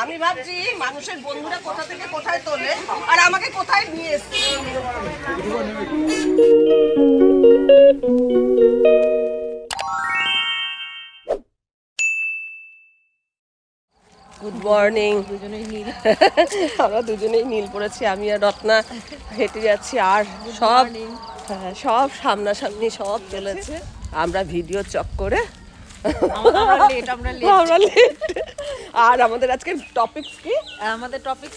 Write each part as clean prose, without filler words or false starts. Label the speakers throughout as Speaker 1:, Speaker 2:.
Speaker 1: আমি ভাবছি মানুষের বন্ধুরা কোথা থেকে কোথায় তোলে আর আমাকে কোথায় নিয়ে এসছে। Good morning. আমরা দুজনেই নীল পড়েছি, আমি আর রত্না হেঁটে যাচ্ছি আর সব সামনাসামনি সব চলেছে। আমরা ভিডিও চক্করে আমরা লেট। আর আমাদের আজকে টপিকস কি?
Speaker 2: আমাদের টপিক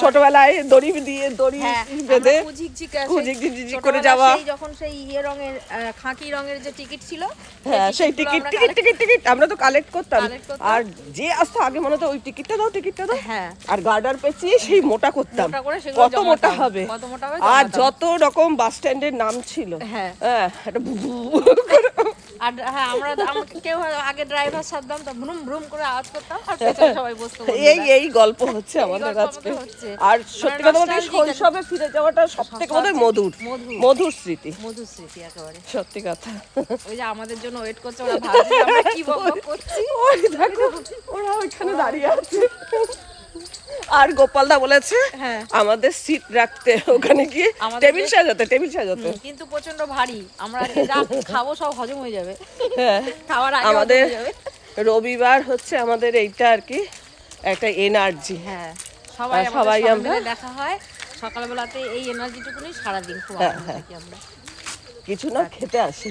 Speaker 1: ছোটবেলায় দড়ি বেঁধে
Speaker 2: ঝিকঝিক
Speaker 1: করে যাওয়া,
Speaker 2: যখন সেই রঙের খাকি রঙের যে টিকিট ছিল,
Speaker 1: হ্যাঁ সেই টিকিট আমরা তো কালেক্ট করতাম। আর যে আসতো আগে মনে হতো ওই টিকিটটা দাও,
Speaker 2: হ্যাঁ,
Speaker 1: আর গার্ডার পেঁচিয়ে সেই মোটা করতাম, কত মোটা হবে। আর যত রকম বাস স্ট্যান্ডের নাম ছিল, হ্যাঁ একটা
Speaker 2: আর হ্যাঁ আমরা কেউ আগে ড্রাইভার সাথদাম তো ভ্রুম ভ্রুম করে আওয়াজ করতাম আর পেছনে সবাই বসতো।
Speaker 1: এই গল্প হচ্ছে আমাদের আজকে। আর সত্যি কথা বলতে শৈশবে ফিরে যাওয়াটা সবথেকে মধুর স্মৃতি
Speaker 2: একেবারে
Speaker 1: সত্যি কথা।
Speaker 2: ওই যে আমাদের জন্য ওয়েট করছে, ওরা ভাবছে আমরা কি বকবক করছি।
Speaker 1: ওই দেখো ওরা ওইখানে দাঁড়িয়ে আছে। আর গোপালদা বলেছে আমাদের সিট রাখতে, ওখানে গিয়ে টেবিল সাজাতে।
Speaker 2: কিন্তু প্রচন্ড ভারী, আমরা যা খাবো সব হজম হয়ে যাবে। খাওয়ার আগে
Speaker 1: আমাদের রবিবার হচ্ছে আমাদের এইটা আর কি একটা এনার্জি।
Speaker 2: হ্যাঁ, সবাই আমরা দেখা হয় সকালবেলাতে, এই এনার্জিটুকুনি সারাদিন খুব আনন্দ থাকি আমরা।
Speaker 1: কিছু না খেতে আসি,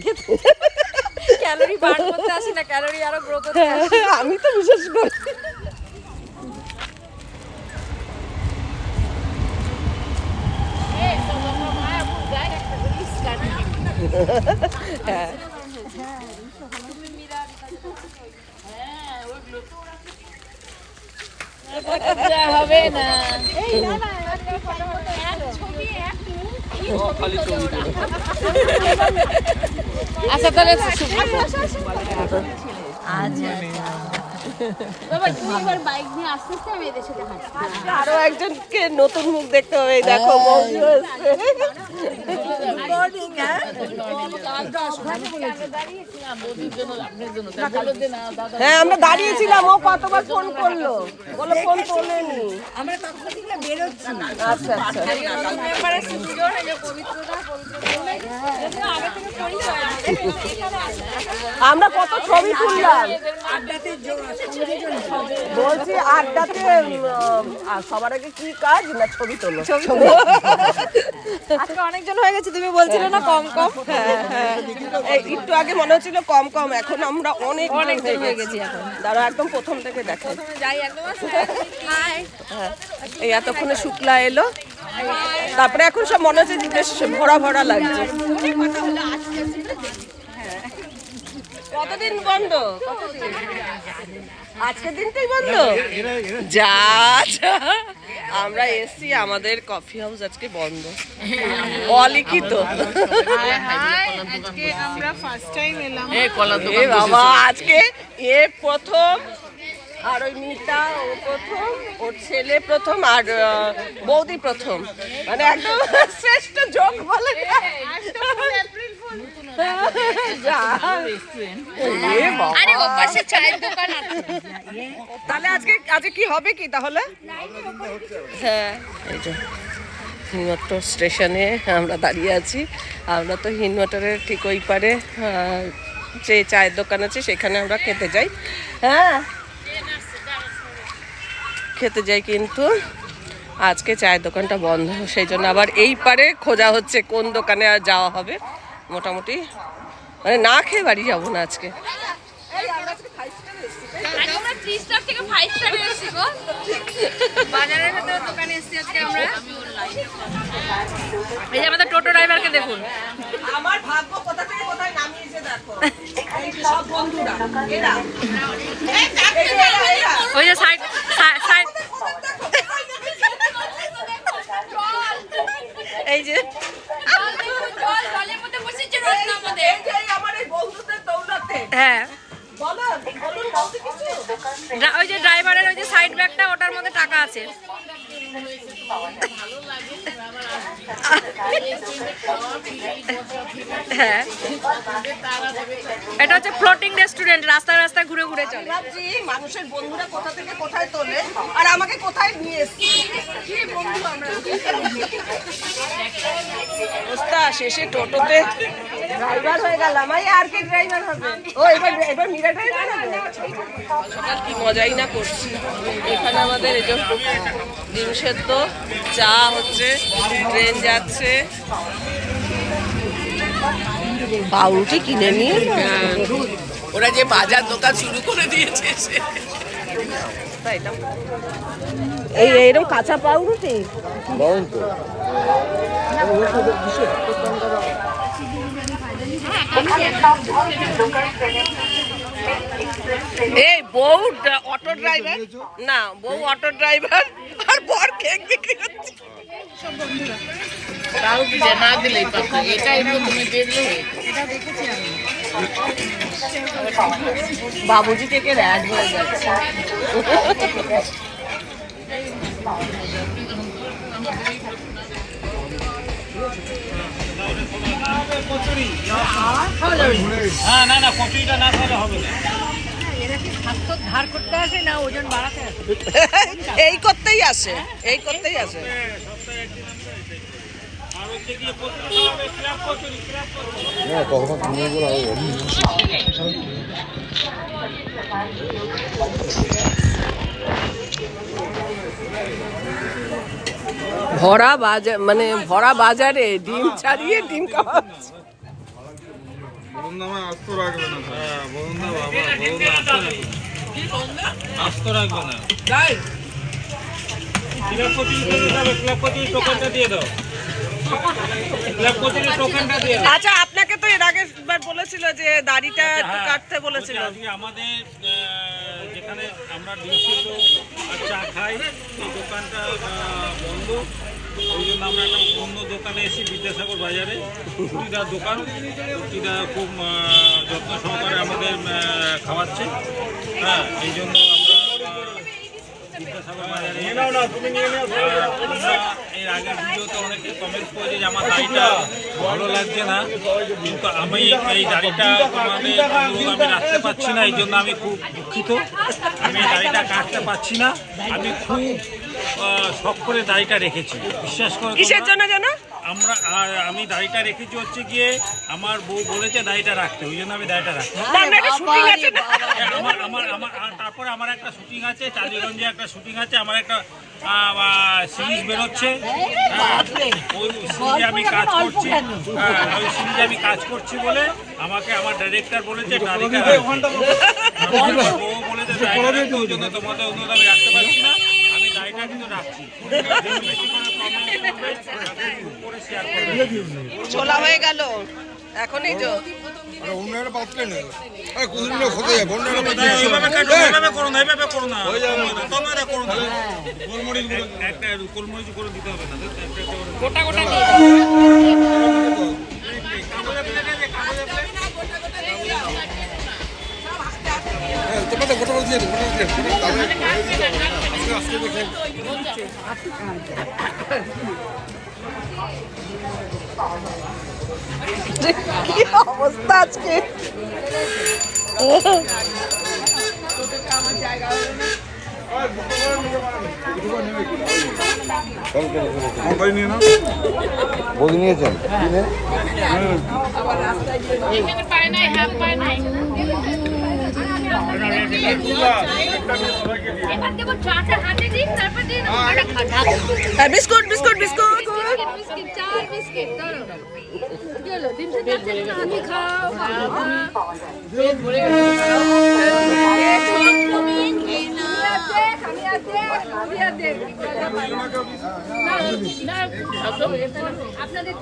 Speaker 2: ক্যালোরি বার্ন করতে আসি না, ক্যালোরি আরো গ্রো করতে আসি।
Speaker 1: আমি তো বিশেষ করে
Speaker 2: হবে না। আচ্ছা তাহলে
Speaker 1: আরো একজনকে নতুন মুখ দেখতে হবে। দেখো হ্যাঁ আমরা দাঁড়িয়েছিলাম, ও কতবার ফোন করলো, বলো ফোন তোলেনি। আচ্ছা আমরা কত ছবি তুললাম, বলছি আড্ডাতে সবার আগে কি কাজ না ছবি তোলো।
Speaker 2: আজকে অনেকজন হয়ে গেছে, তুমি বলছিলে না কম।
Speaker 1: একটু আগে মনে হচ্ছিল কম, এখন আমরা অনেক হয়ে গেছি। এখন দাঁড়া একদম প্রথম থেকে দেখো, এই এতক্ষণে শুক্লা এলো, তারপরে এখন সব মনে হচ্ছে বেশ ভরা লাগছে। কতদিন বন্ধ? আজকের দিনটাই বন্ধ। যা আমরা এসছি, আমাদের কফি হাউস আজকে বন্ধ, অলিখিত। বাবা আজকে এ প্রথম, আর ওই মিতা ও প্রথম, ওর ছেলে প্রথম, আর বৌদি প্রথম, মানে একদম শ্রেষ্ঠ যোগ বলে। তাহলে আজকে কি হবে কি তাহলে? হ্যাঁ এই যে হিনওয়াটার স্টেশনে আমরা দাঁড়িয়ে আছি। আমরা তো হিনওয়াটারের ঠিক ওই পারে যে চায়ের দোকান আছে সেখানে আমরা খেতে যাই। হ্যাঁ খেতে যাই, কিন্তু আজকে চায়ের দোকানটা বন্ধ, সেই জন্য আবার এই পারে খোঁজা হচ্ছে কোন দোকানে আর যাওয়া হবে। মোটামুটি মানে না খেয়ে বাড়ি যাবো না আজকে।
Speaker 2: এই যে আমাদের টোটো ড্রাইভারকে দেখুন,
Speaker 1: আমার ভাগ্য কোথা থেকে কোথায় নামিয়েছে দেখো। সব বন্ধুরা এরা,
Speaker 2: ওই যে সাইড
Speaker 1: এই যে
Speaker 2: হ্যাঁ, ওই যে ড্রাইভারের ওই যে সাইড ব্যাগটা, ওটার মধ্যে টাকা আছে। হ্যাঁ, এটা হচ্ছে ফ্লোটিং রেস্টুরেন্ট, রাস্তায় রাস্তায় ঘুরে ঘুরে চলে।
Speaker 1: ভাবছি মানুষের বন্ধুরা কোথা থেকে কোথায় তোলে আর আমাকে কোথায় নিয়ে এসছে। কি বন্ধু আমরা, অবস্থা শেষে টোটোতে ড্রাইভার হয়ে গেলাম। আর কি ড্রাইভার হবে? ও এবার মীরা ড্রাইভার হবে। সকাল কি মজাই না করছি। এখানে আমাদের এই যে ডিম সেদ্ধ, চা হচ্ছে, ট্রেন যাচ্ছে, পাউরুটি কিনে নিয়ে ওরা যে বাজার দোকান শুরু করে দিয়েছে এই এইরকম কাঁচা পাউরুটি এই বউ অটো ড্রাইভার না, বউ অটো ড্রাইভার আর বর কেক বিক্রি করছে।
Speaker 3: না দিলেই পারতো, এটা একটু তুমি দেখলে।
Speaker 1: বাবুজি কেকের অ্যাড হয়ে যাচ্ছে।
Speaker 4: না না, কচুরিটা না খাওয়ালে হবে না।
Speaker 2: ধার করতে আসে না ওজন বাড়াতে আসে।
Speaker 1: এই করতেই আসে, এই করতেই আসে।
Speaker 4: আর হচ্ছে গিয়ে কচুরি খাওয়াবে, ক্র্যাব কচুরি, ক্র্যাব কচুরি।
Speaker 1: ভরা বাজার, মানে ভরা বাজারে ডিম ছাড়িয়ে ডিম খাওয়াচ্ছে।
Speaker 4: আস্ত রাখবে না, আস্ত রাখবে না। ক্র্যাব কচুরি খেতে যাবে, ক্র্যাব কচুরি টোকেনটা দিয়ে দাও। ক্র্যাব কচুরি টোকেনটা দিয়ে দাও।
Speaker 1: আচ্ছা, আপনাকে তো এর আগে একবার বলেছিল যে দাড়িটা একটু কাটতে বলেছিল।
Speaker 4: আজকে আমাদের যেখানে আমরা ডিম সিদ্ধ আর চা খাই, এই দোকানটা বন্ধ। ওই জন্য আমরা একটা অন্য দোকানে এসেছি, বিদ্যাসাগর বাজারে, রুটিদার দোকান। রুটিদা খুব যত্ন সহকারে আমাদের খাওয়াচ্ছে। হ্যাঁ, এই জন্য আমরা বিদ্যাসাগর বাজারে আমরা এর আগের ভিডিওতে অনেকে কমেন্ট করেছে যে আমার দাড়িটা ভালো লাগছে না, কিন্তু আমি এই দাড়িটা তোমাদের অনুরোধ আমি রাখতে পারছি না, এই জন্য আমি খুব দুঃখিত। আমি এই দাড়িটা কাটতে পারছি না। আমি খুব শখ করে দাড়িটা রেখেছি, বিশ্বাস করে।
Speaker 1: কিসের জন্য জানো?
Speaker 4: আমি দাড়িটা রেখেছি হচ্ছে গিয়ে আমার বউ বলেছে দাড়িটা রাখতে, ওই জন্য আমি দাড়িটা রাখছি। তারপরে আমার একটা শুটিং আছে, টালিগঞ্জে একটা শুটিং আছে, আমার একটা সিরিজ বেরোচ্ছে, ওই সিরিজে আমি কাজ করছি। ওই সিরিজে আমি কাজ করছি বলে আমাকে আমার ডাইরেক্টর বলেছে দাড়িটা রাখতে। বউ বলেছে দাড়িটা রাখতে, ওই জন্য তোমাদের অনুরোধ আমি রাখতে পারছি না। আমি দাড়িটা কিন্তু রাখছি।
Speaker 1: ছোলা হয়ে গেল এখনই তো।
Speaker 4: একটা গোলমরিচ করে দিতে হবে না,
Speaker 2: গোটা গোটা
Speaker 1: কি অবস্থা আজকে।
Speaker 5: বই নিয়েছেন?
Speaker 3: এখানে পায় নাই, হাফ পায় নাই। এবার দেবো চাটা হাতে দিন, তারপর দিন ওটা খাটা।
Speaker 1: Biscuit biscuit biscuit.
Speaker 3: বিস্কিট, চার বিস্কিট দাও। চলো ডিম সেদ্ধ আছে না, হাতে খাও। পেট ভরে গেছে। আপনাদের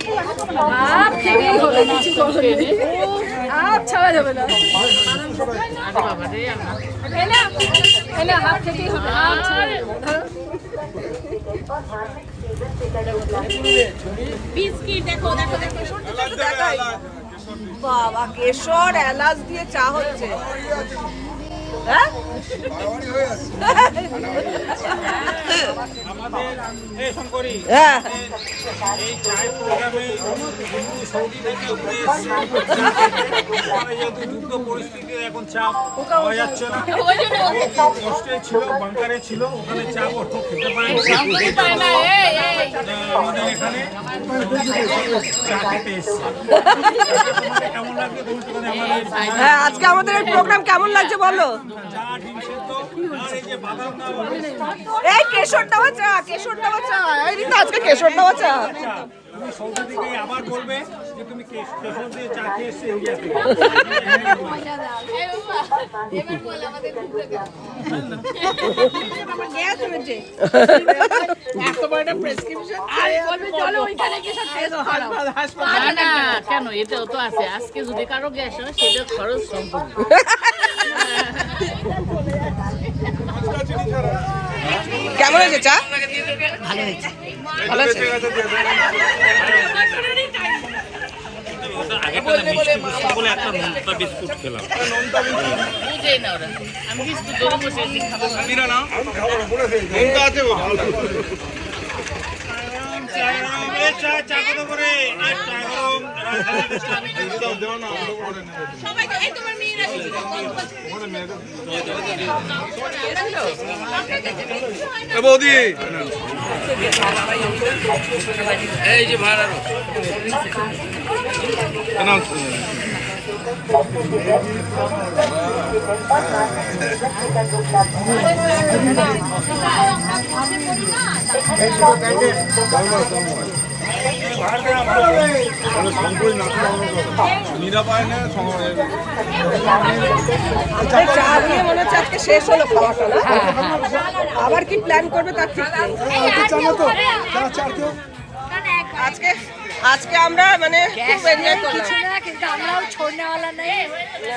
Speaker 3: হাফ খেতেই হবে, কিছু হাফ ছাড়া যাবে না। হাফ খেতেই হবে, হাফ ছাড়া বিস্কিট। দেখো দেখো দেখো,
Speaker 1: দেখাই বাবা, কেশর এলাচ দিয়ে চা হচ্ছে। হ্যাঁ
Speaker 4: আমাদের এই শঙ্করী
Speaker 1: হ্যাঁ
Speaker 4: এই চায়ের প্রোগ্রামে হিন্দু সৌদি থেকে উঠে এসেছে। ওখানে যেহেতু যুদ্ধ পরিস্থিতিতে এখন চা পাওয়া যাচ্ছে না, কষ্টে ছিল, বাংকারে ছিল, ওখানে চা করতে খেতে পারে আমাদের এখানে চা খেতে এসছে। তোমাদের কেমন লাগবে তুমি সেখানে আমাদের
Speaker 1: হ্যাঁ আজকে আমাদের এই প্রোগ্রাম কেমন লাগছে বলো?
Speaker 4: চা, ডিম সেদ্ধ আর এই যে বাদাম না
Speaker 1: এই কেশর দেওয়া চা, কেশর দেওয়া চা, এই রিতা আজকে কেশর দেওয়া চা।
Speaker 4: চা তুমি সৌদি থেকে আবার বলবে যে তুমি কেশর দিয়ে চা খেয়ে এসছে ইন্ডিয়া থেকে।
Speaker 3: এবার বল আমাদের খুব লাগে বলবে চলো ওইখানে গিয়ে সব টেস্ট করাও
Speaker 6: না না কেন এটাও তো আছে আজকে যদি কারো গ্যাস হয় সেটা খরচ সম্পূর্ণ
Speaker 1: কেমন হয়েছে চা? ভালো হয়েছে।
Speaker 4: বলে একটা নোনতা বিস্কুট খেলাম।
Speaker 6: বুঝেই না ওরা আমি বিস্কুট ধরে বসে আছি খাবো
Speaker 4: চা চা কত করে? চা গরম রাজধানীতে চা বিক্রি
Speaker 5: বৌদি
Speaker 6: এই যে ভাড়া
Speaker 5: নিরাপায় না
Speaker 1: এই চা দিয়ে মনে হচ্ছে আজকে শেষ হলো খাওয়াটা না? আবার কি প্ল্যান করবে তার ঠিক নেই। আজকে আজকে আমরা মানে খুব এনজয় করলাম।
Speaker 2: কিন্তু আমরাও छोड़नेवाला नहीं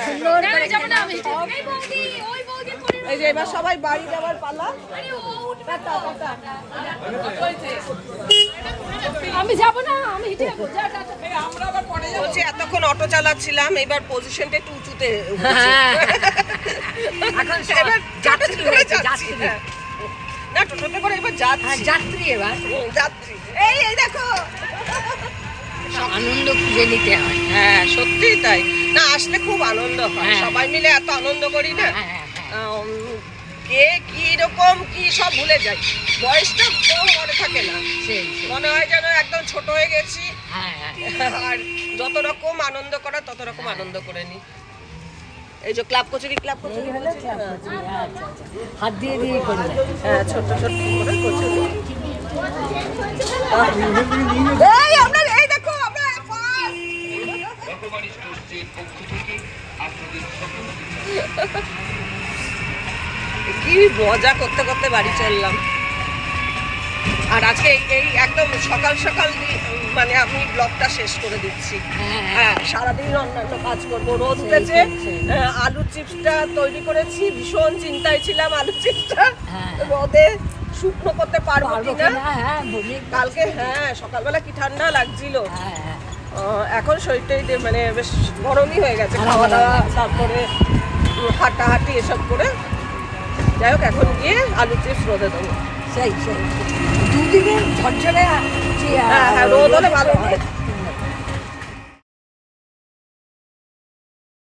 Speaker 2: সুন্দর করে
Speaker 3: যেমন আমি এই বৌদি ওই বৌদি করে
Speaker 1: এই যে এবার সবাই বাড়ি যাওয়ার পালা।
Speaker 3: আরে ও টাটা টাটা আমি যাব না আমি হেঁটে যাবো যা টাটা আমরা আবার পরে যাব
Speaker 1: বলছি এতক্ষণ অটো চালাচ্ছিলাম, এবার পজিশনটা একটু উঁচুতে উঠেছে।
Speaker 2: এখন
Speaker 1: এবার
Speaker 2: যাত্রী
Speaker 1: করে
Speaker 2: হয়েছে,
Speaker 1: যাচ্ছি,
Speaker 2: যাত্রী।
Speaker 1: হ্যাঁ। না টোটোতে করে এবার যাচ্ছি।
Speaker 2: যাত্রী এবার
Speaker 1: যাত্রী এই দেখো
Speaker 2: আনন্দ খুঁজে নিতে হয়
Speaker 1: হ্যাঁ সত্যিই তাই না, আসলে খুব আনন্দ হয়,
Speaker 2: হ্যাঁ।
Speaker 1: সবাই মিলে এত আনন্দ করি না।
Speaker 2: হ্যাঁ, হ্যাঁ, হ্যাঁ।
Speaker 1: কে কি রকম কি সব ভুলে যাই, বয়সটা কেউ মনে থাকে না,
Speaker 2: সেই সেই।
Speaker 1: মনে হয় যেন একদম ছোট হয়ে গেছি।
Speaker 2: হ্যাঁ হ্যাঁ
Speaker 1: আর যত রকম আনন্দ করা তত রকম আনন্দ করে নি। এই যে ক্লাব কচুরি বলছি,
Speaker 2: হাত দিয়ে দিয়ে করে দেয়।
Speaker 1: হ্যাঁ ছোট ছোট করে কচুরি। এই আমরা এই দেখো আমরা কি মজা করতে করতে বাড়ি চললাম। আর আজকে এই একদম সকাল সকাল মানে আমি ব্লগটা শেষ করে দিচ্ছি। হ্যাঁ সারাদিন অন্যান্য কাজ করবো, রোদ উঠেছে। আলুর চিপসটা তৈরি করেছি, ভীষণ চিন্তায় ছিলাম আলুর চিপসটা রোদে শুকনো করতে পারবো কিনা।
Speaker 2: হ্যাঁ বলি
Speaker 1: কালকে হ্যাঁ সকালবেলা কি ঠান্ডা লাগছিল,
Speaker 2: হ্যাঁ হ্যাঁ
Speaker 1: এখন শরীরটাই মানে বেশ গরমই হয়ে গেছে, খাওয়া দাওয়া তারপরে হাঁটাহাঁটি এসব করে। যাই হোক এখন গিয়ে আলুর চিপস রোদে দেবো।
Speaker 2: সেই সেই দুদিকে ঝরঝরে
Speaker 1: হ্যাঁ হ্যাঁ রোদ হলে ভালো হয়।